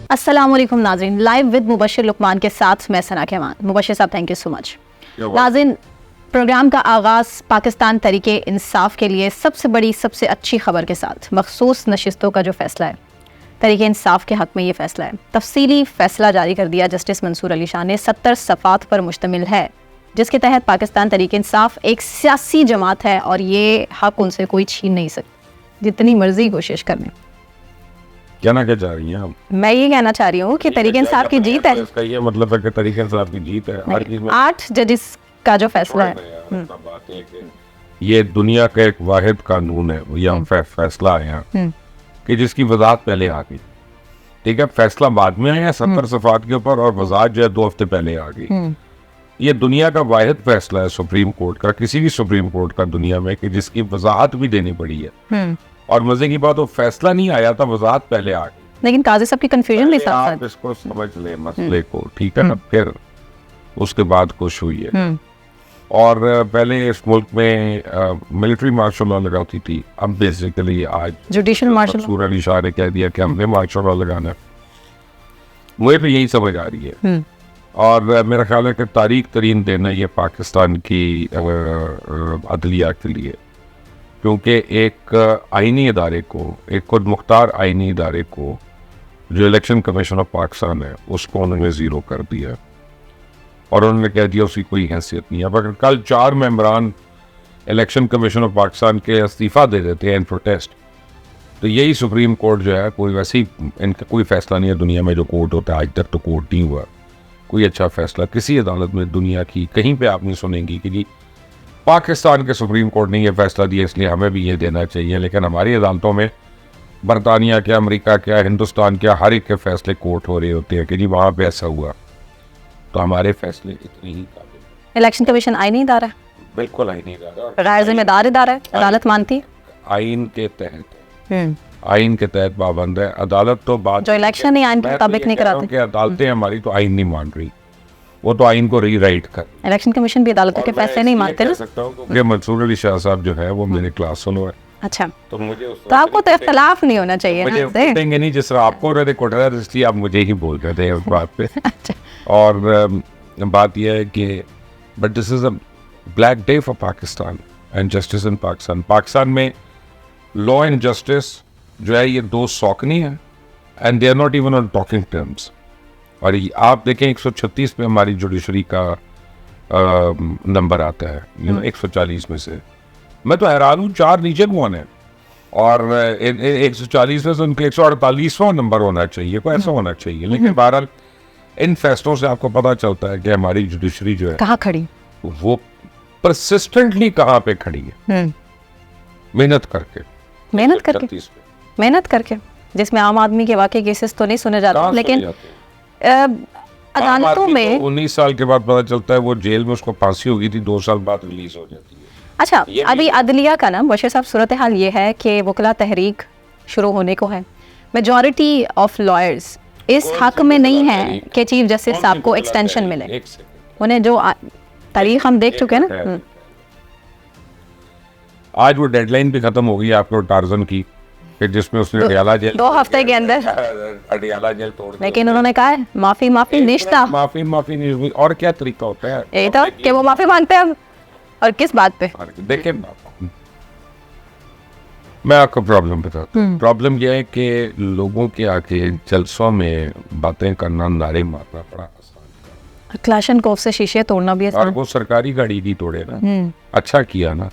अस्सलाम वालेकुम नाज़रीन, लाइव विद मुबशिर लुकमान के साथ मैं सना कहमान। मुबशिर साहब थैंक यू सो मच। नाज़रीन, प्रोग्राम का आगाज़ पाकिस्तान तरीके इंसाफ के लिए सबसे बड़ी सबसे अच्छी खबर के साथ मखसूस नशिस्तों का जो फ़ैसला है, तरीके इंसाफ के हक़ में ये फ़ैसला है। तफसीली फ़ैसला जारी कर दिया जस्टिस मंसूर अली शाह ने, 70 सफ़ात पर मुश्तमिल है, जिसके तहत पाकिस्तान तरीके इंसाफ एक सियासी जमात है और ये हक़ उनसे कोई छीन नहीं सकता, जितनी मर्जी कोशिश कर लें। कहना क्या चाह रही हैं आप? मैं ये कहना चाह रही हूँ कि तरीके इंसाफ की जीत है। इसका ये मतलब है कि तरीके इंसाफ की जीत है हर चीज में। 8 जजेस का जो फैसला है, बात है कि ये दुनिया का एक वाहिद कानून है या फैसला है यहाँ कि जिसकी वजाहत पहले आ गई। ठीक है, फैसला बाद में आया 70 सफात के ऊपर और वजाहत जो है 2 हफ्ते पहले आ गई। ये दुनिया का वाहिद फैसला है सुप्रीम कोर्ट का, किसी भी सुप्रीम कोर्ट का दुनिया में, कि जिसकी वजाहत भी देनी पड़ी है। और मजे की बात, वो फैसला नहीं आया था, वजाहत पहले आ गई। लेकिन काजी साहब की कंफ्यूजन भी साथ आप इसको समझ ले मसले को, ठीक है ना। फिर उसके बाद कुछ हुई है और पहले इस मुल्क में मिलिट्री मार्शल लॉ लगाती थी। अब बेसिकली आज जुडिशल मार्शल मंसूर अली शाह ने कह दिया कि हमने मार्शल लॉ लगाना है। मुझे तो यही समझ आ रही है और मेरा ख्याल है कि तारीख तरीन दिन है ये पाकिस्तान की अदलिया के लिए, क्योंकि एक आईनी इदारे को, एक खुद मुख्तार आईनी इदारे को, जो इलेक्शन कमीशन ऑफ पाकिस्तान है, उसको उन्होंने ज़ीरो कर दिया और उन्होंने कह दिया उसकी कोई हैसियत नहीं है। अगर कल 4 मेंबरान इलेक्शन कमीशन ऑफ पाकिस्तान के इस्तीफ़ा दे देते हैं इन प्रोटेस्ट, तो यही सुप्रीम कोर्ट जो है, कोई वैसी इनका कोई फैसला नहीं है दुनिया में जो कोर्ट होता है, आज तक तो कोर्ट नहीं हुआ कोई अच्छा फैसला किसी अदालत में दुनिया की कहीं पे आप नहीं सुनेंगी कि जी पाकिस्तान के सुप्रीम कोर्ट ने यह फैसला दिया इसलिए हमें भी ये देना चाहिए। लेकिन हमारी अदालतों में बरतानिया क्या, अमेरिका क्या, हिंदुस्तान क्या, हर एक के फैसले कोर्ट हो रहे होते हैं कि जी वहाँ पे ऐसा हुआ, तो हमारे फैसले इतने ही काबिल। इलेक्शन कमीशन आईनी इदारा है, बिल्कुल आईनी इदारा, गैर जिम्मेदार इदारा है, अदालत मानती है, आइन के तहत, आइन के तहत पाबंद है। अदालत तो बात जो इलेक्शन ही आइन के मुताबिक नहीं कराते, अदालतें हमारी तो आइन नहीं मान रही, वो तो आइन को रीराइट कर। इलेक्शन कमीशन भी अदालतों के फैसले नहीं मानते ना। क्योंकि मंसूर अली शाह साहब जो है वो मेरे क्लास फेलो है। अच्छा, तो मुझे तो आपको तो इख्तलाफ नहीं होना चाहिए मुझे ना, देंगे नहीं जिस तरह आपको रहे कोटा, इसलिए आप मुझे ही बोल रहे थे उस बात पे। अच्छा। और बात यह है कि but this is a black day for Pakistan and justice in Pakistan. Pakistan में लॉ एंड जस्टिस जो है ये 2 सौकनी है and they are not even on talking terms. और आप देखें 136 पे हमारी जुडिशरी का नंबर आता है, 140 में से। मैं तो हैरान हूँ 4 नीचे कौन है, और 140 में से उनके 148वां नंबर होना चाहिए, कोई ऐसा होना चाहिए। लेकिन बहरहाल इन फैसलों से आपको पता चलता है कि हमारी जुडिशरी जो है कहाँ खड़ी, वो परसिस्टेंटली कहाँ पे खड़ी है, मेहनत करके, मेहनत करके, जिसमें आम आदमी के वाकई केसेस तो नहीं सुने जाते, लेकिन अदालतों में 19 साल के बाद पता चलता है वो जेल में उसको फांसी हो गई थी, 2 साल बाद रिलीज हो जाती है। अच्छा, अभी अदलिया का ना बशीर साहब सूरत हाल ये है कि वकला तहरीक शुरू होने को है। मेजॉरिटी ऑफ लॉयर्स इस हक में नहीं है कि चीफ जस्टिस साहब को एक्सटेंशन मिले। उन्हें जो तारीख हम देख चुके हैं ना, आज वो डेडलाइन भी खत्म हो गई आपको टार्जन की, जिसमें उसने अडियाला जेल 2 हफ्ते के अंदर अडियाला जेल तोड़, लेकिन उन्होंने कहा है माफी निश्ता, माफी नहीं हुई। और क्या तरीका होता है यही तो कि वो माफी मांगते हैं, और किस बात पे। देखिए मैं आपको प्रॉब्लम बताता हूँ। प्रॉब्लम यह है कि लोगों के आके जलसों में बातें करना, नारे मारना बड़ा आसान, क्लाशनकोव से शीशे तोड़ना भी आसान। और वो सरकारी गाड़ी की तोड़े ना, अच्छा किया ना,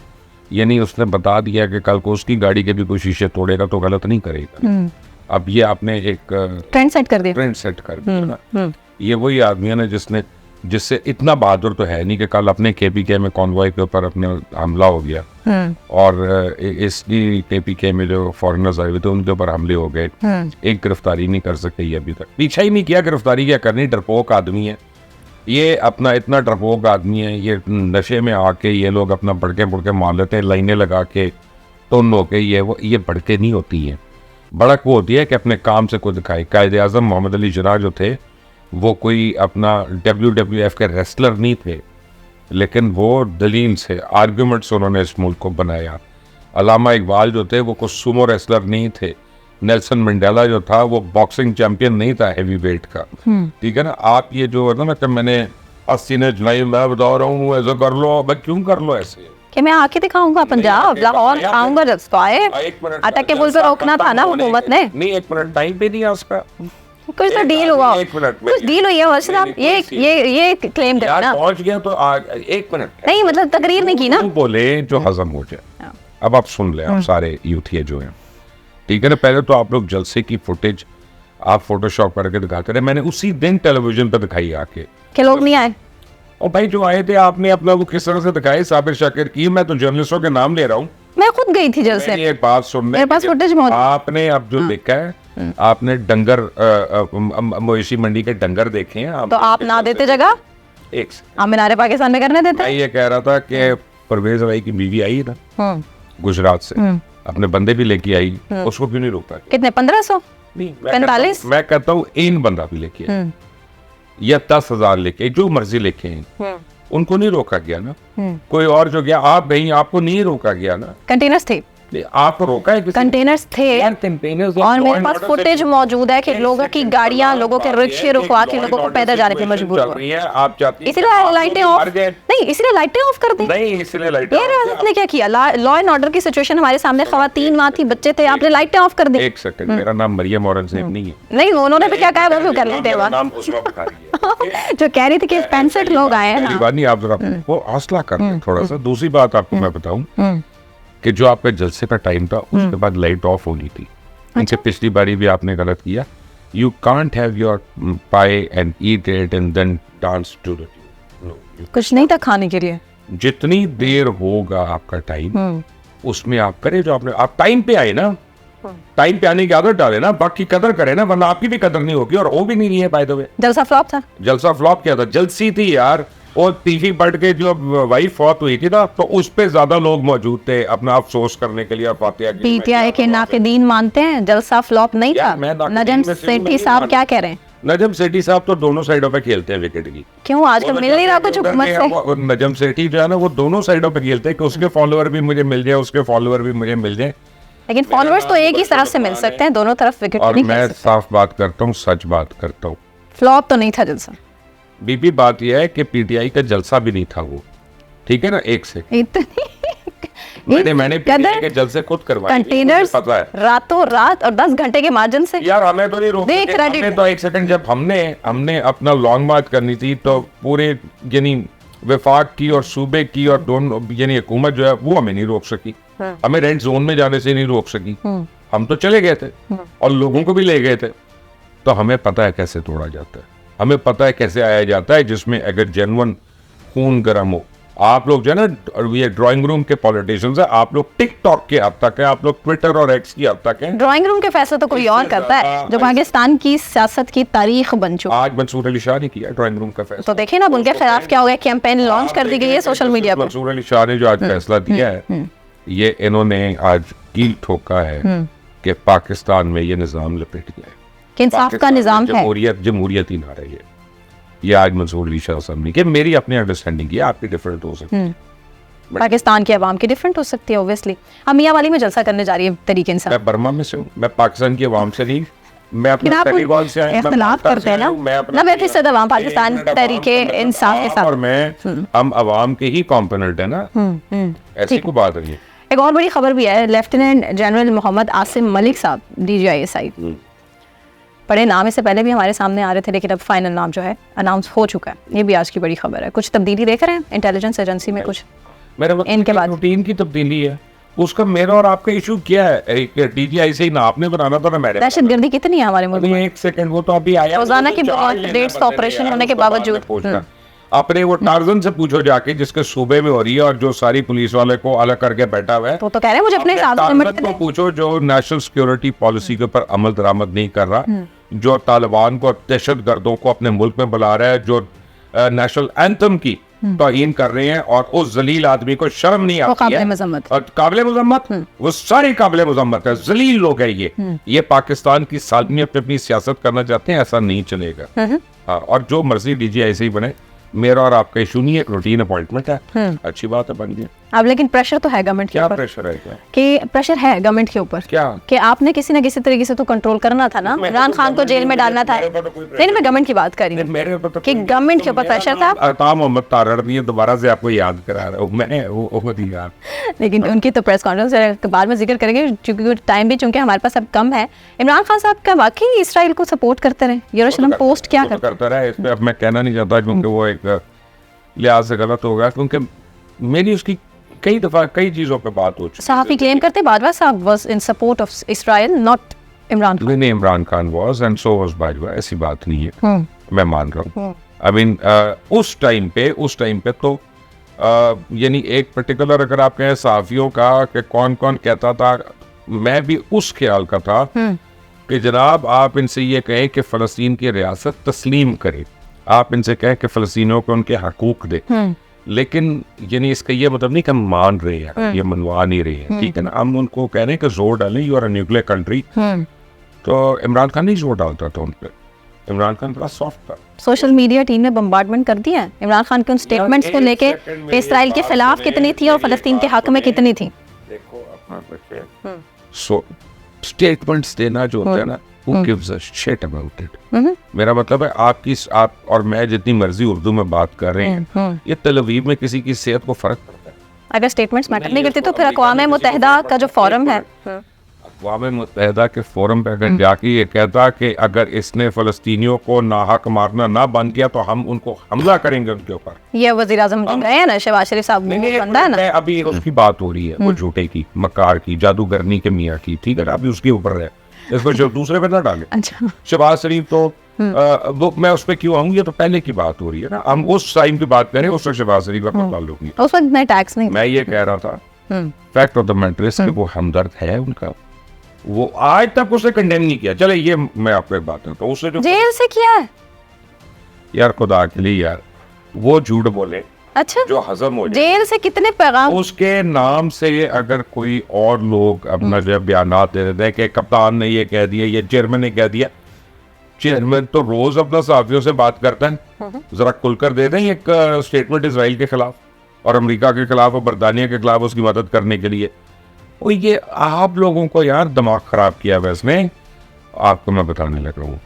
यानी उसने बता दिया कि कल को उसकी गाड़ी के भी कोई शीशे तोड़ेगा तो गलत नहीं करेगा। अब ये आपने एक ट्रेंड सेट कर दिया ना। ये वही आदमी है ना जिससे इतना बहादुर तो है नहीं कि कल अपने केपीके में कॉन्वॉय के ऊपर अपने हमला हो गया और इसकी केपीके में जो फॉरेनर्स आए हुए थे उनके ऊपर हमले हो गए, एक गिरफ्तारी नहीं कर सकते, ये अभी तक पीछा ही नहीं किया। गिरफ्तारी क्या करनी, डरपोक आदमी है ये, अपना इतना डरपोक आदमी है ये। नशे में आके ये लोग अपना बढ़के मार लेते हैं, लाइनें लगा के टुन होके, ये बढ़के नहीं होती है। भड़क वो होती है कि अपने काम से कोई दिखाए। कायदे आज़म मोहम्मद अली जिन्ना जो थे वो कोई अपना WWF के रेसलर नहीं थे, लेकिन वो दलील से, आर्ग्यूमेंट से उन्होंने इस मुल्क को बनाया। अल्लामा इकबाल जो थे वो कुछ सुमो रेसलर नहीं थे, नेल्सन मंडेला जो था वो बॉक्सिंग चैंपियन नहीं था हैवी वेट का, ठीक है ना। आप ये जो है ना कि मैंने 80 ने जुलाई मैं बता रहा हूँ ऐसा कर लो, मैं क्यों कर लो ऐसे कि मैं आके दिखाऊंगा पंजाब लाहौर आऊंगा जब तो आए अटक के पुल पे रोकना था ना हुकूमत ने। नहीं, एक मिनट टाइम पे नहीं है उसका, कुछ तो डील हुआ, एक मिनट कुछ डील हुई है वैसे आप ये क्लेम यार करना पहुंच गया तो एक मिनट नहीं, मतलब तकरीर नहीं की ना। तुम बोले जो हजम हो जाए। अब आप सुन ले, आप सारे यूथिया जो हैं, ठीक है ना। पहले तो आप लोग जलसे की फुटेज आप फोटोशॉप करके दिखाते रहे, मैंने उसी दिन टेलीविजन पर दिखाई आके कि लोग नहीं आए। और भाई जो आए थे आपने अपना वो किस तरह से दिखाए, साबिर शाकिर की, मैं तो जर्नलिस्टों के नाम ले रहा हूँ, मैं खुद गई थी जलसे। एक बात सुनने, मेरे पास फुटेज मौजूद। आपने अब जो देखा है, आपने डंगर मवेशी मंडी के डंगर देखे हैं आप, तो आप ना देते जगह, एक आप मीनारे पाकिस्तान में करने देते। मैं ये कह रहा था कि परवेज भाई की बीवी आई ना गुजरात से, अपने बंदे भी लेके आई, उसको क्यों नहीं रोकता? कितने 1500 नहीं, 45? मैं कहता हूँ इन बंदा भी लेके आए या 10,000 लेके, जो मर्जी लेके आए, उनको नहीं रोका गया ना। कोई और जो गया, आप नहीं, आपको नहीं रोका गया ना। कंटेनर्स थे, आपको रोका है? कंटेनर्स थे और मेरे पास फुटेज मौजूद है कि लोगों की गाड़ियां, लोगों के रिक्शे रुकवा के लोगों को पैदल जाने पे मजबूर हुआ। आप चाहती हैं इसलिए लाइटें ऑफ नहीं, इसलिए लाइटें ऑफ कर दी। नहीं, इसलिए लाइटें ये रियासत ने क्या किया? लॉ एंड ऑर्डर की सिचुएशन हमारे सामने, खवातीन वहां थी, बच्चे थे, आपने लाइटें ऑफ कर दी। एक सेकंड, मेरा नाम मरियम औरंगजेब नहीं है। नहीं, उन्होंने तो क्या कहा वो भी कर लेते हैं। नाम उसका बता रही है जो कह रही थी कि 65 लोग आए हैं ना। नहीं, आप जरा वो हौसला कर लें थोड़ा सा। दूसरी बात आपको मैं बताऊं कि जो आपके जलसे का टाइम था उसके बाद लाइट ऑफ होनी थी, क्योंकि पिछली बारी भी आपने गलत किया। You can't have your pie and eat it and then dance to the tune. कुछ नहीं था खाने के लिए। जितनी देर होगा आपका टाइम उसमें आप करें जो आपने, आप टाइम पे आए ना, टाइम पे आने की आदत डाले ना, बाकी कदर करे ना, वरना आपकी भी कदर नहीं होगी और वो भी नहीं है। बाय द वे जलसा फ्लॉप था। जलसा फ्लॉप क्या था? जलसी थी यार। और तीसरी बढ़ के जो वाइफ फौत हुई थी ना, तो उस पे ज्यादा लोग मौजूद थे अपना अफसोस करने के लिए। पीटीआई के नाक़िदीन मानते हैं जलसा फ्लॉप नहीं था। नजम सेठी साहब क्या कह रहे हैं? नजम सेठी साहब तो दोनों साइडों पे खेलते हैं विकेट की। क्यों आजकल मिल नहीं रहा कुछ हुकूमत से? नजम सेठी जो है ना वो दोनों साइडों पे खेलते हैं कि उसके फॉलोअर भी मुझे मिल जाए, उसके फॉलोअर भी मुझे मिल जाए। लेकिन फॉलोअर्स तो एक ही तरफ से मिल सकते हैं, दोनों तरफ विकेट नहीं। और मैं साफ बात करता हूँ, सच बात करता हूँ, फ्लॉप तो नहीं था जलसा। बीबी बात यह है कि पीटीआई का जलसा भी नहीं था वो, ठीक है ना। एक से मैंने पीटीआई के जलसे खुद करवाए, कंटेनर्स रातों रात और 10 घंटे के मार्जिन से। यार हमें तो नहीं रोक, हमें तो एक सेकंड, जब हमने अपना लॉन्ग मार्च करनी थी तो पूरे यानी विफाक की और सूबे की और दोनों यानी हुकूमत जो है वो हमें नहीं रोक सकी। हमें रेड जोन में जाने से नहीं रोक सकी। हम तो चले गए थे और लोगों को भी ले गए थे। तो हमें पता है कैसे तोड़ा जाता है, हमें पता है कैसे आया जाता है, जिसमें अगर जेन्युइन खून गर्म हो। आप लोग जो है ना, ये ड्राइंग रूम के पॉलिटिशियंस है, आप लोग टिकटॉक के हद तक है, आप लोग ट्विटर और एक्स की हद तक है। ड्राइंग रूम के फैसले तो कोई और करता है, जो पाकिस्तान की सियासत की तारीख बन चुका। आज मंसूर अली शाह ने किया ड्राइंग रूम का फैसला, तो देखिए ना उनके खिलाफ क्या हो गया, कैंपेन लॉन्च कर दी गई है सोशल मीडिया पर। मंसूर अली शाह ने जो आज फैसला दिया है, ये इन्होंने आज कील ठोका है कि पाकिस्तान में ये निजाम लपेट गया है, कि इंसाफ का निजाम है, जमहूरियत ही ना रही है। ये आज मंसूर अली शाह साहब ने कि मेरी अपनी अंडरस्टैंडिंग है, आपकी डिफरेंट हो सकती है, पाकिस्तान की आवाम की डिफरेंट हो सकती है ऑब्वियसली। हम मियां वाली में जलसा करने जा रही है तरीके इंसाफ। मैं बर्मा में से हूँ, मैं पाकिस्तान की आवाम से नहीं, मैं अपना तहरीक से आया, इख्तिलाफ करते हैं ना, मैं फिर से आवाम पाकिस्तान तहरीके इंसाफ के साथ, और मैं हम आवाम के ही कॉम्पोनेंट है ना, ऐसी कोई बात नहीं है। एक और बड़ी खबर भी है, लेफ्टिनेंट जनरल मोहम्मद आसिम मलिक साहब DGISI, बड़े नाम इससे पहले भी हमारे सामने आ रहे थे, लेकिन अब फाइनल नाम जो है अनाउंस हो चुका है। ये भी आज की बड़ी खबर है। कुछ तब्दीली देख रहे हैं इंटेलिजेंस एजेंसी में? कुछ इनके बाद रूटीन की तब्दीली है, उसका मेरा और आपका इशू क्या है? DGISI ना आपने बनाना था ना मैंने। दहशतगर्दी कितनी है हमारे मुल्क में? एक सेकंड, वो तो अभी आया, रोजाना की रेट्स ऑपरेशन होने के बावजूद। अपने वो टार्जन से पूछो जाके, जिसके सूबे में हो रही है और जो सारी पुलिस वाले को अलग करके बैठा हुआ है, तो कह रहे हैं मुझे अपने टार्जन को पूछो जो नेशनल सिक्योरिटी पॉलिसी के ऊपर अमल दरामद नहीं कर रहा, जो तालिबान को, दहशत गर्दों को अपने मुल्क में बुला रहा है, जो नेशनल एंथम की तौहीन कर रहे हैं, और उस जलील आदमी को शर्म नहीं आती है। काबिल मजम्मत, वो सारे काबिल मजम्मत है, जलील लोग है ये पाकिस्तान की सालमियत पे अपनी सियासत करना चाहते हैं, ऐसा नहीं चलेगा। हाँ, और जो मर्जी DGISI बने, मेरा और आपका इशू नहीं है, एक रूटीन अपॉइंटमेंट है, अच्छी बात है, बन गया। अब लेकिन प्रेशर तो है गवर्नमेंट के क्या ऊपर प्रेशर है क्या? कि प्रेशर है गवर्नमेंट के ऊपर क्या? कि आपने किसी ना किसी तरीके से तो कंट्रोल करना था ना, इमरान खान को जेल में डालना था। नहीं, मैं गवर्नमेंट की बात कर रही हूँ मेरे ऊपर तो कि गवर्नमेंट के ऊपर प्रेशर था। अता मोहम्मद तारड़ नहीं है, दोबारा से आपको याद करा रहा हूँ मैं, वो थी यार। लेकिन उनकी तो प्रेस कॉन्फ्रेंस के बाद में जिक्र करेंगे, क्योंकि टाइम भी चूंकि हमारे पास अब कम है। इमरान खान साहब क्या वाकई इसराइल को सपोर्ट करते रहे? यरूशलेम पोस्ट क्या करता रहा, इस पे अब मैं कहना नहीं चाहता क्योंकि वो एक लिहाज से गलत होगा, क्योंकि मेरी उसकी कई दफा कई चीजों पे बात हो चुकी है। सहाफी क्लेम करते बाजवा साहब was in support of Israel, not Imran Khan. नहीं, Imran Khan was and so was Bajwa, ऐसी बात नहीं है, मैं मान रहा हूँ। आई मीन उस टाइम पे तो यानी एक पर्टिकुलर अगर आप कहें सहाफियों का कि कौन कौन कहता था, मैं भी उस ख्याल का था कि जनाब आप इनसे ये कहें कि फ़लस्तीन की रियासत तस्लीम करें, आप इनसे कहें कि फ़लस्तीनियों को उनके हकूक दे, लेकिन यानी इसका ये मतलब नहीं कि हम मान रहे हैं, ये मनवा नहीं रहे हैं, ठीक है ना। हम उनको कह रहे हैं कि जोर डालें, you are a nuclear country. तो इमरान खान नहीं जोर डालता था उन पर, इमरान खान बड़ा सॉफ्ट था। सोशल मीडिया टीम ने बम्बार्डमेंट कर दिया है इमरान खान के उन स्टेटमेंट्स को लेके कि इसराइल के खिलाफ कितनी थी और फ़लस्तीन के हक में कितनी थी। देखो अपना बच्चे सो स्टेटमेंट्स देना जो होता है ना, who gives a shit about it। मेरा मतलब है आप और मैं जितनी मर्जी उर्दू में बात कर रहे हैं, ये तल अवीव में किसी की सेहत को फर्क पड़ता है। अगर स्टेटमेंट्स मैटर नहीं करती तो फिर अक़वाम मुत्तहिदा का जो फोरम है, अक़वाम मुत्तहिदा के फोरम पे अगर जाके ये कहता कि अगर इसने फ़लस्तीनियों को नाहक मारना ना बंद किया तो हम उनको हमला करेंगे उनके ऊपर। ये वज़ीर आज़म गए हैं ना, शहबाज शरीफ साहब बंदा है ना। अभी उसकी बात हो रही है, वो झूठे की, मकार की, जादूगरनी के मियाँ की, ठीक है ना, अभी उसके ऊपर है, इसको जो दूसरे पे ना डाले। अच्छा, शहबाज शरीफ तो वो मैं उस पर क्यों आऊँ, ये तो पहले की बात हो रही है ना, हम उस टाइम की बात करें, उस वक्त शहबाज शरीफ का ताल्लुक नहीं। उस वक्त मैं टैक्स नहीं, मैं ये कह रहा था फैक्ट ऑफ द मैटर कि वो हमदर्द है उनका, वो आज तक उसे कंडेम नहीं किया। चले ये मैं आपको एक बात करता हूँ, उससे जो जेल से किया है यार खुदा के लिए यार, वो झूठ बोले अच्छा, जो हजम हो जाए। जेल से कितने पैगाम उसके नाम से अगर कोई और लोग अपना जो बयानात दे देते हैं कि कप्तान ने ये कह दिया, ये चेयरमैन ने कह दिया, चेयरमैन तो रोज अपना सहाफियों से बात करता है, जरा खुलकर दे दें एक स्टेटमेंट इसराइल के खिलाफ और अमेरिका के खिलाफ और बरतानिया के खिलाफ उसकी मदद करने के लिए। और ये आप लोगों को यार दिमाग खराब किया वैसे ने, आपको मैं बताने लगा हूँ,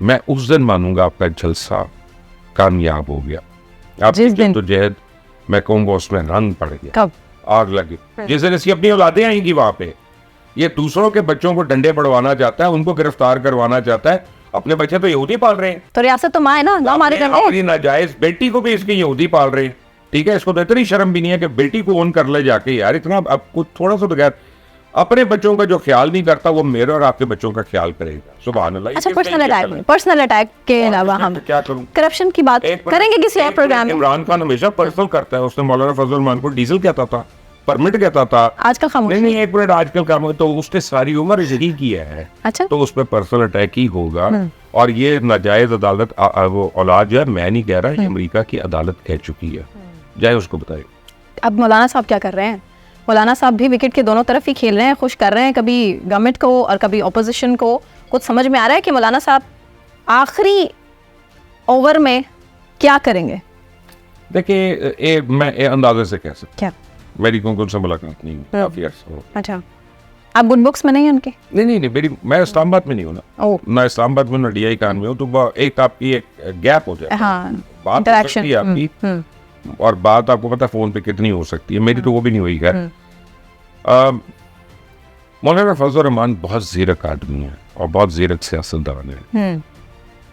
मैं उस दिन मानूंगा आपका जलसा कामयाब हो गया, जिस दिन तो जहद मैं कहूँगा उसमें रंग पड़ गया, कब आग लगी, जिस दिन इसकी अपनी औलादें आएंगी वहां पे, ये दूसरों के बच्चों को डंडे पड़वाना चाहता है, उनको गिरफ्तार करवाना चाहता है, अपने बच्चे तो यहूदी पाल रहे हैं, तो रियासत तो माँ है ना, ना मारे डंडे। अपनी नाजायज बेटी को भी इसकी यहूदी पाल रहे हैं, ठीक है। इसको तो इतनी शर्म भी नहीं है कि बेटी को ओन कर ले जाके, यार इतना अब कुछ थोड़ा सा बगैर अपने बच्चों का जो ख्याल नहीं करता वो मेरे और आपके बच्चों का ख्याल करेगा। सुभान अल्लाह। अच्छा, पर्सनल अटैक के अलावा हम क्या करूं, करप्शन की बात करेंगे किसी और प्रोग्राम में। इमरान खान हमेशा पर्सनल करता है, उसने मौलाना फजल रहमान को डीजल कहता था, परमिट कहता था, आजकल खामोश नहीं एक मिनट, आजकल काम तो उसने सारी उम्र यही किया है। अच्छा, तो उस पर पर्सनल अटैक ही होगा। और ये नाजायज अदालत वो औलाद जो है, मैं नहीं कह रहा, ये अमेरिका की अदालत कह चुकी है, जाए उसको बताए। अब मौलाना साहब क्या कर रहे हैं? मौलाना साहब भी विकेट के दोनों तरफ ही खेल रहे हैं, खुश कर रहे हैं कभी गवर्नमेंट को और कभी ऑपोजिशन को। कुछ समझ में आ रहा है कि मौलाना साहब आखिरी ओवर में क्या करेंगे? देखिए मैं अंदाजे से कह सकता, क्या मेरी उनसे मुलाकात नहीं हुई काफी अर्सा हो। अच्छा, आप गुड बुक्स में नहीं है उनके? नहीं मेरी, मैं इस्लामाबाद में नहीं हूँ ना इस्लामाबाद में, ना DI कान में हूँ, तो एक आपकी एक गैप हो जाए, हाँ, बात हो सकती है आपकी, और बात आपको पता फोन पे कितनी हो सकती है, मेरी तो वो भी नहीं हुई। खैर मौलाना फजल रहमान बहुत जीरक आदमी है और बहुत जीरक सियासतदान है।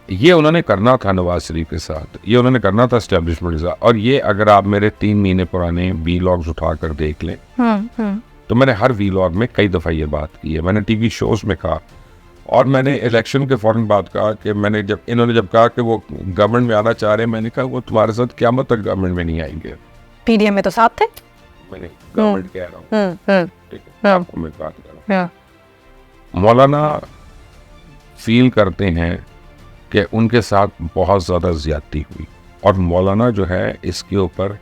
ये उन्होंने करना था नवाज शरीफ के साथ, ये उन्होंने करना था एस्टेब्लिशमेंट के साथ। और ये अगर आप मेरे 3 महीने पुराने वीलॉग्स उठा कर देख लें, तो मैंने हर वीलॉग में कई दफ़ा ये बात की है, मैंने टीवी शोज में कहा, और मैंने इलेक्शन के फौरन बात कहा कि मैंने इन्होंने जब कहा कि वो गवर्नमेंट में आना चाह रहे हैं, मैंने कहा वो तुम्हारे साथ क़यामत तक गवर्नमेंट में नहीं आएंगे। PDM में तो साथ थे, मैंने गवर्नमेंट कह रहा हूँ, ठीक है, आपको मैं बात कर रहा हूँ। मौलाना फील करते हैं कि उनके साथ बहुत ज़्यादा ज़्यादती हुई, और मौलाना जो है इसके ऊपर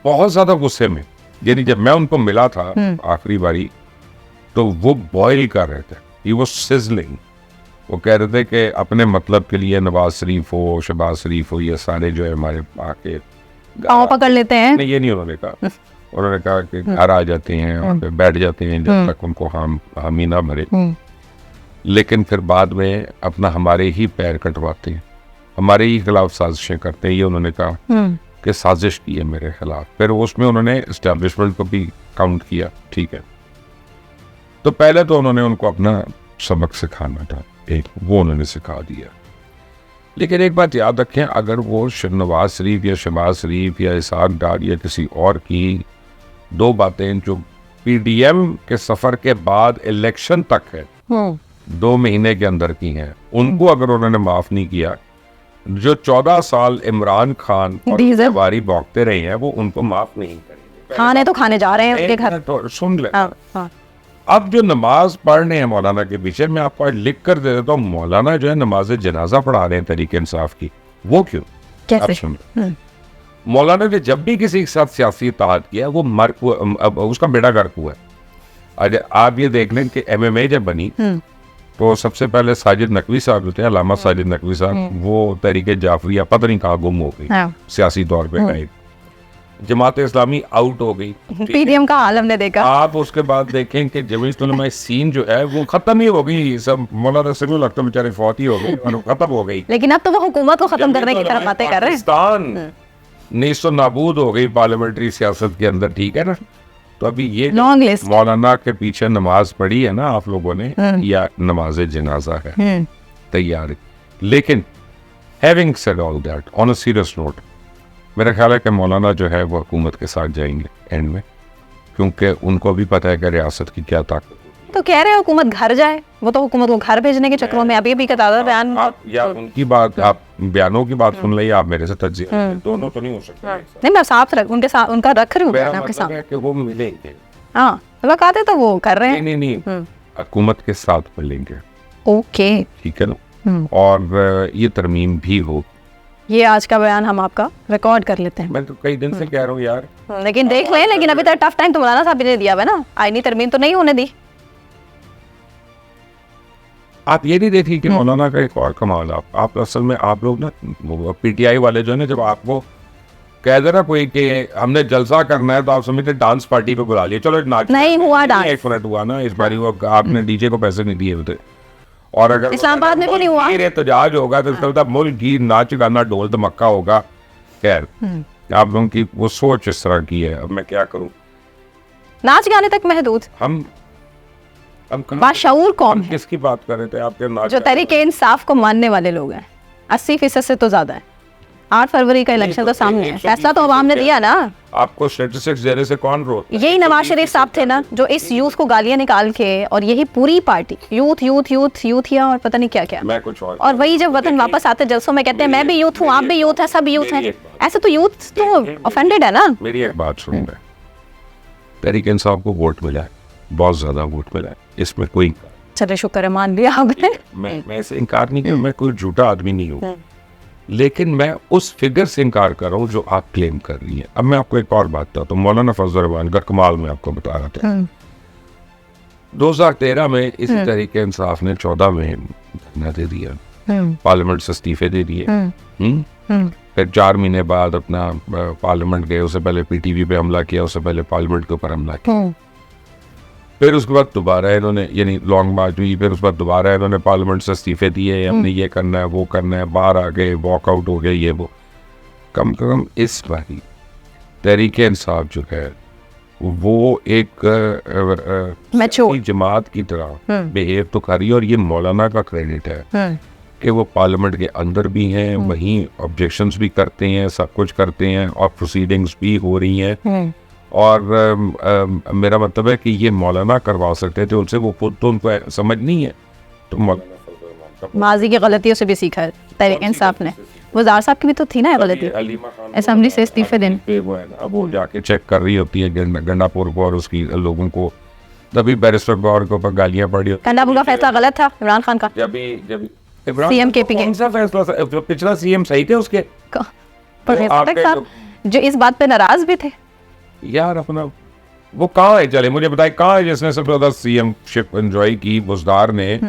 बहुत ज़्यादा गुस्से में, यानी जब मैं उनको मिला था आखिरी बारी तो वो बॉयल कर रहे थे, ही वाज सिजलिंग। वो कह रहे थे कि अपने मतलब के लिए नवाज शरीफ हो, शहबाज शरीफ हो, ये सारे जो है हमारे आके पाँव पकड़ लेते हैं। नहीं, ये नहीं उन्होंने कहा, उन्होंने कहा कि घर आ जाते हैं और फिर बैठ जाते हैं जब तक उनको हामी ना भरे, लेकिन फिर बाद में अपना हमारे ही पैर कटवाते हैं, हमारे ही खिलाफ साजिशें करते हैं। ये उन्होंने कहा कि साजिश की है मेरे खिलाफ। फिर उसमें उन्होंने एस्टैब्लिशमेंट को भी काउंट किया, ठीक है। तो पहले तो उन्होंने उनको अपना सबक सिखाना था, एक वो उन्होंने सिखा दिया। लेकिन एक बात याद रखें, अगर वो नवाज शरीफ या शहबाज शरीफ या इसाक डार या किसी और की दो बातें जो पीडीएम के सफर के बाद इलेक्शन तक है 2 महीने के अंदर की हैं, उनको अगर उन्होंने माफ नहीं किया, जो 14 साल इमरान खान और बारी भौंकते रहे हैं वो उनको माफ नहीं करेंगे। खाने तो खाने जा रहे हैं उनके घर। तो सुन ले, अब जो नमाज पढ़ने हैं मौलाना के पीछे, मैं आपको आज लिख कर दे देता हूँ, मौलाना जो है नमाज जनाजा पढ़ा रहे हैं तरीके इंसाफ की, वो क्यों? कैसे? मौलाना ने जब भी किसी के साथ सियासी इत्तेहाद किया वो उसका बेड़ा गर्क हुआ है। आप ये देख लें कि MMA जब बनी तो सबसे पहले साजिद नकवी साहब जो थे, अल्लामा साजिद नकवी साहब, वो तरीके जाफरिया पता नहीं कहाँ गुम हो गई सियासी तौर पे, जमात इस्लामी आउट हो गई, पीडीएम का हाल हमने देखा। आप उसके बाद देखें कि जमीयत उलमा सीन जो है वो खत्म ही हो गई, सब मौलाना सिर्फ लगता बेचारे फौत ही हो गई और खत्म हो गई। लेकिन अब तो वो हुकूमत को खत्म करने की तरफ बातें कर रहे हैं। पाकिस्तान नेस्तो नाबूद हो गई पार्लियामेंट्री सियासत के अंदर, ठीक है ना। तो अभी ये लॉन्ग लिस्ट मौलाना के पीछे नमाज पढ़ी है ना आप लोगों ने, या नमाज जनाजा है तैयार। लेकिन having said all that, on a serious note, मेरा ख्याल है कि मौलाना जो है वो हुकूमत के साथ जाएंगे एंड में, क्योंकि उनको भी पता है कि रियासत की क्या ताकत। तो कह रहे हैं हुकूमत घर जाए, वो तो हुकूमत को घर भेजने के चक्रों में अभी का ताज़ा बयान। या उनकी बात, आप बयानों की बात सुन ले, आप मेरे से तज्जिया, दोनों तो नहीं हो सकते। नहीं, मैं साफ उनके साथ उनका रख रही हूँ आपके साथ कि वो मिलेंगे। हाँ, मुलाकातें तो वो कर रहे हैं। नहीं, हुकूमत के साथ मिलेंगे। ओके, ठीक है ना। और ये तरमीम भी हो। ये आज का बयान हम आपका रिकॉर्ड कर लेते हैं। मैं तो कई दिन से कह रहा हूँ यार, लेकिन देख लें, लेकिन अभी तक टफ टाइम तो मौलाना साहब ने दिया है ना, आईनी तरमीम तो नहीं होने दी। आप ये नहीं देखिए कि मौलाना का एक और कमाल, आप असल में आप लोग ना PTI वाले जो है ना, जब आपको कह दे ना कोई कि हमने जलसा करना है तो आप समझते डांस पार्टी पे बुला लिए, चलो नाच। नहीं हुआ डांस, 1 मिनट हुआ ना इस बारी, वो आपने डीजे को पैसे नहीं दिए होते। और अगर इस्लामाबाद में भी नहीं हुआ, एहतजाज होगा तो इसका मुल्क गीत नाच गाना ढोल धमक्का होगा। खैर, आप लोगों की वो सोच इस तरह की है, अब मैं क्या करूं। नाच गाने तक महदूद, हम बाशऊर कौम है। किसकी बात कर रहे थे? आपके नाच जो तरीके इंसाफ को मानने वाले लोग हैं, 80% से तो ज्यादा है। 8 फरवरी का इलेक्शन तो सामने है, फैसला तो अवाम ने दिया ना। आपको स्टैटिस्टिक्स देने से कौन रोकता है? यही नवाज शरीफ साहब थे ना, जो इस यूथ को गालियां निकाल के, और यही पूरी पार्टी यूथिया और पता नहीं क्या क्या, मैं कुछ और वही जब वतन वापस आते जलसों में कहते हैं मैं भी यूथ हूँ, आप भी यूथ है, सब यूथ है। ऐसे तो यूथ तो ऑफेंडेड है ना। मेरी एक बात सुन रहे, तहरीक इंसाफ को वोट मिला है, बहुत ज्यादा वोट मिला है, इसमें कोई, चले शुक्र है, मान लिया आपने। मैं ऐसे इनकार नहीं किया, मैं कोई झूठा आदमी नहीं हूँ, लेकिन मैं उस फिगर से इनकार कर रहा हूँ जो आप क्लेम कर रही हैं। अब मैं आपको एक और बात बताता हूँ, मौलाना फजल रहमान का कमाल मैं आपको बता रहा था। 2013 में इसी तरीके इंसाफ ने 14 में धरना दे दिया, पार्लियामेंट से इस्तीफे दे दिए। फिर 4 महीने बाद अपना पार्लियामेंट गए, उससे पहले PTV पे हमला किया, उससे पहले पार्लियामेंट के ऊपर हमला किया। फिर उसके बाद दोबारा इन्होंने, यानी लॉन्ग मार्च हुई, फिर उसके बाद दोबारा इन्होंने पार्लियामेंट से इस्तीफे दिए, हमने ये करना है वो करना है, बाहर आ गए, वॉकआउट हो गए, ये वो। कम से कम इस बारी तहरीक इंसाफ जो है वो एक जमात की तरह बिहेव तो कर रही है, और ये मौलाना का क्रेडिट है कि वो पार्लियामेंट के अंदर भी हैं, वहीं ऑब्जेक्शंस भी करते हैं, सब कुछ करते हैं, और प्रोसीडिंग्स भी हो रही हैं। और मेरा मतलब है कि ये मौलाना करवा सकते थे उनसे, वो खुद तो उनको समझ नहीं है। तो मौलाना माजी की गलतियों से भी सीखा है तहरीक इंसाफ ने। वज़ार साहब की भी तो थी ना गलती, असेंबली से इस्तीफे देने। वो है ना, वो जाके चेक कर रही होती है गंडापुर को और उसकी लोगों को, तभी बैरिस्टर गौर के ऊपर गालियां पड़ी। गंडापुर का फैसला गलत था इमरान खान का। जब CM KP के कौन सा फैसला? पिछला CM सही थे उसके, जो इस बात पे नाराज भी थे यार। अपना वो कहाँ है, चले मुझे बताए कहाँ है जिसने सबसे ज्यादा CM शिप एंजॉय की? बुजदार ने,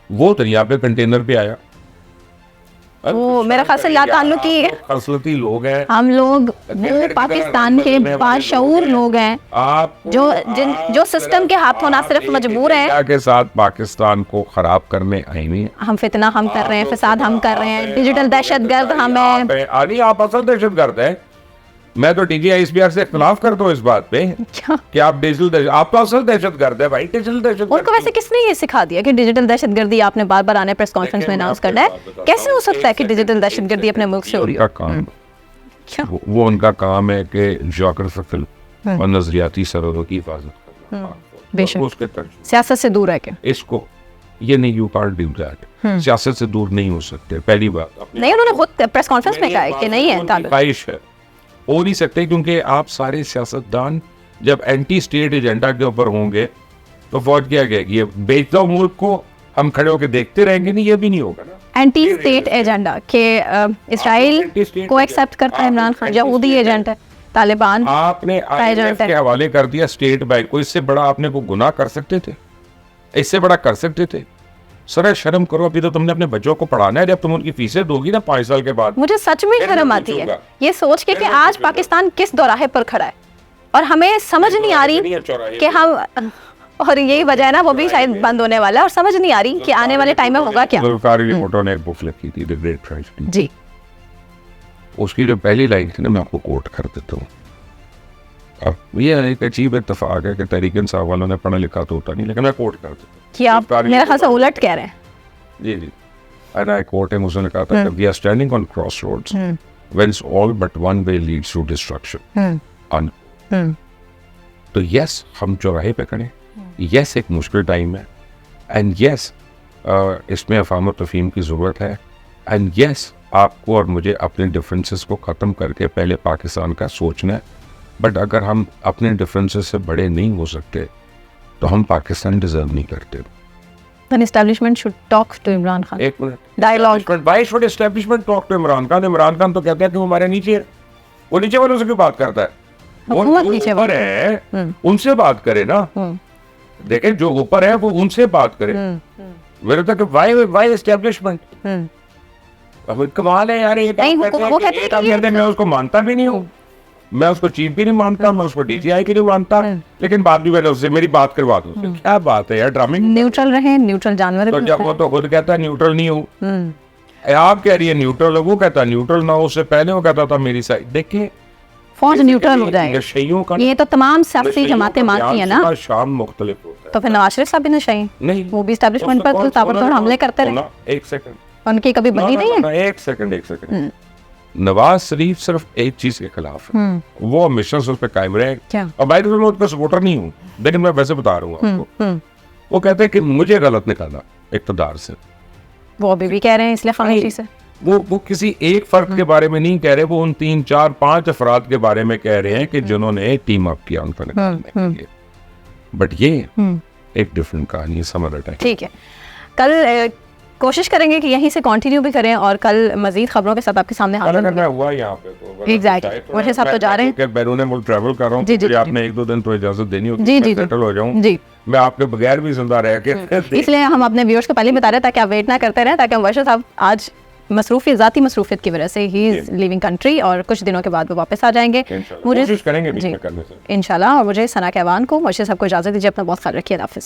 वो दरिया पे कंटेनर पे आया, वो मेरे ख्याल से लाताल्लुकी खसलती लोग हैं हम लोग, वो पाकिस्तान के बाशऊर लोग हैं आप, जो सिस्टम के हाथों ना सिर्फ मजबूर हैं के साथ पाकिस्तान को खराब करने आई हुई हैं। हम फितना हम कर रहे हैं, फसाद हम कर रहे हैं, डिजिटल दहशतगर्द हम हैं। अली आप असल दहशतगर्द हैं। मैं तो DGISPR से इख्तिलाफ करता हूँ इस बात पे क्या कि आप डिजिटल, आप तो असल दहशतगर्द है भाई, डिजिटल दहशतगर्द। उनको वैसे किसने ये सिखा दिया कि डिजिटल दहशतगर्दी आपने बार बार आने प्रेस कॉन्फ्रेंस में अनाउंस करना है? कैसे हो सकता है कि डिजिटल दहशतगर्दी अपने मुल्क से हो रही है? क्या वो उनका काम है कि ज्योग्राफिकल और नजरियाती सरहदों की हिफाजत करना। बेशक उसके तर्जुमे सियासत से दूर है क्या? इसको ये नहीं, यू कांट डू दैट। सियासत से दूर नहीं हो सकते, पहली बात। नहीं, उन्होंने खुद प्रेस कॉन्फ्रेंस में कहा है कि नहीं है ताल्लुक। ख्वाहिश है, हो नहीं सकते, क्योंकि आप सारे सियासतदान जब एंटी स्टेट एजेंडा के ऊपर होंगे तो फौज क्या कहेगी, ये बेच दो मुल्क को, हम खड़े होकर देखते रहेंगे? नहीं, ये भी नहीं होगा ना। एंटी स्टेट एजेंडा के इसराइल को एक्सेप्ट करता है इमरान खान, यहूदी एजेंट है, तालिबान आपने IMF के हवाले कर दिया स्टेट बैंक को। इससे बड़ा आपने को गुनाह कर सकते थे? इससे बड़ा कर सकते थे? सर शर्म करो, अभी तो तुमने अपने बच्चों को पढ़ाना है, जब तुम उनकी फीसें दोगी ना 5 साल के बाद। मुझे सच में शर्म आती है ये सोच के कि आज पाकिस्तान किस दौराहे पर खड़ा है और हमें समझ नहीं आ रही कि हम, और यही वजह है ना वो भी शायद बंद होने वाला है, और समझ नहीं आ रही कि आने वाले टाइम में होगा क्या। जुल्फ़िकार अली भुट्टो ने एक बुक लिखी थी, द ग्रेट ट्रेजेडी जी, उसकी जो पहली लाइन थी ना, मैं आपको कोट कर देता हूँ। अब ये एक अजीब इत्तेफाक है कि तहरीक इंसाफ वालों ने पढ़ा लिखा तो होता नहीं, लेकिन मैं कोट कर देता हूँ कि आप मेरे ख्याल से उलट कह रहे हैं। जी जी, and I quote him, उसने कहा था कि we are standing on crossroads when all but one way leads to destruction. तो यस, हम चौराहे पे खड़े, यस एक मुश्किल टाइम है, एंड यस इसमें अफाम तफहीम की ज़रूरत है, एंड यस आपको और मुझे अपने डिफरेंसेस को ख़त्म करके पहले पाकिस्तान का सोचना है। बट अगर हम अपने डिफरेंसेस से बड़े नहीं हो सकते तो हम पाकिस्तान डिजर्व नहीं करते। Then establishment should talk to Imran Khan. एक minute, Dialogue. Why should establishment talk to Imran Khan? Imran Khan तो कहता है कि वो हमारे नीचे है, वो नीचे वालों से क्यों बात करता है? वो हुकूमत नीचे ऊपर है, उनसे बात करे ना। देखें, जो ऊपर है वो उनसे बात करे। मेरे तक why establishment? अब कमाल है यार, ये नहीं, वो कहते हैं कि मैं उसको मानता भी नहीं हूँ, मैं उसको चीफ भी नहीं मानता, मैं उसको DGI की नहीं मानता, लेकिन बात भी मैंने उससे मेरी बात करवा दो। क्या बात है यार, ड्रामिंग। न्यूट्रल रहे, न्यूट्रल जानवर तो जब वो तो खुद कहता है न्यूट्रल नहीं हूँ, आप कह रही है न्यूट्रल है, वो कहता है न्यूट्रल ना हो, उससे पहले वो कहता था मेरी साइड। देखिए फौज न्यूट्रल हो जाएगा, नशइयों का ये तो तमाम सियासी जमातें मानती है ना। शाम मुख्तलिफ होता है। तो फिर नवाज शरीफ साहब भी नशई नहीं, वो भी एस्टेब्लिशमेंट पर ताबड़तोड़ हमले करते रहे। एक सेकंड, उनकी कभी बनी नहीं है। एक सेकंड, नवाज शरीफ सिर्फ एक चीज के खिलाफ है, वो हमेशा उस पर कायम रहे। और भाई मैं उसका सपोर्टर नहीं हूँ, लेकिन मैं वैसे बता रहा हूँ आपको। वो कहते हैं कि मुझे गलत निकाला इक़्तिदार से, वो अभी भी कह रहे हैं, इसलिए खामोशी से। वो किसी एक फर्द के बारे में नहीं कह रहे, वो उन 3, 4, 5 अफराद के बारे में कह रहे हैं कि जिन्होंने टीम अप किया उनको निकालने के लिए। बट ये एक डिफरेंट कहानी है, समझ रहे। ठीक है, कल कोशिश करेंगे कि यहीं से कंटिन्यू भी करें और कल मजीद खबरों के साथ आपके सामने हाजिर होंगे। हुआ यहाँ पे तो एग्जैक्टली, मुझे साहब तो जा रहे हैं, बैरून मुल्क ट्रैवल कर रहा हूँ, जी, आपने 1-2 दिन तो इजाजत देनी होगी, जी जी सेटल हो जाऊँ जी। मैं आपके बगैर भी जिंदा रह के। इसलिए हम अपने व्यूअर्स को पहले बता रहे हैं ताकि आप वेट ना करते रहें, ताकि मुबशर साहब आज ज़ाती मसरूफियत की वजह से ही इज लिविंग कंट्री, और कुछ दिनों के बाद वो वापस आ जाएंगे। कोशिश करेंगे इंशाल्लाह। और मुझे सना कहवान को, मुबशर साहब को इजाज़त दीजिए, अपना बहुत ख्याल रखिए। हाफिज़।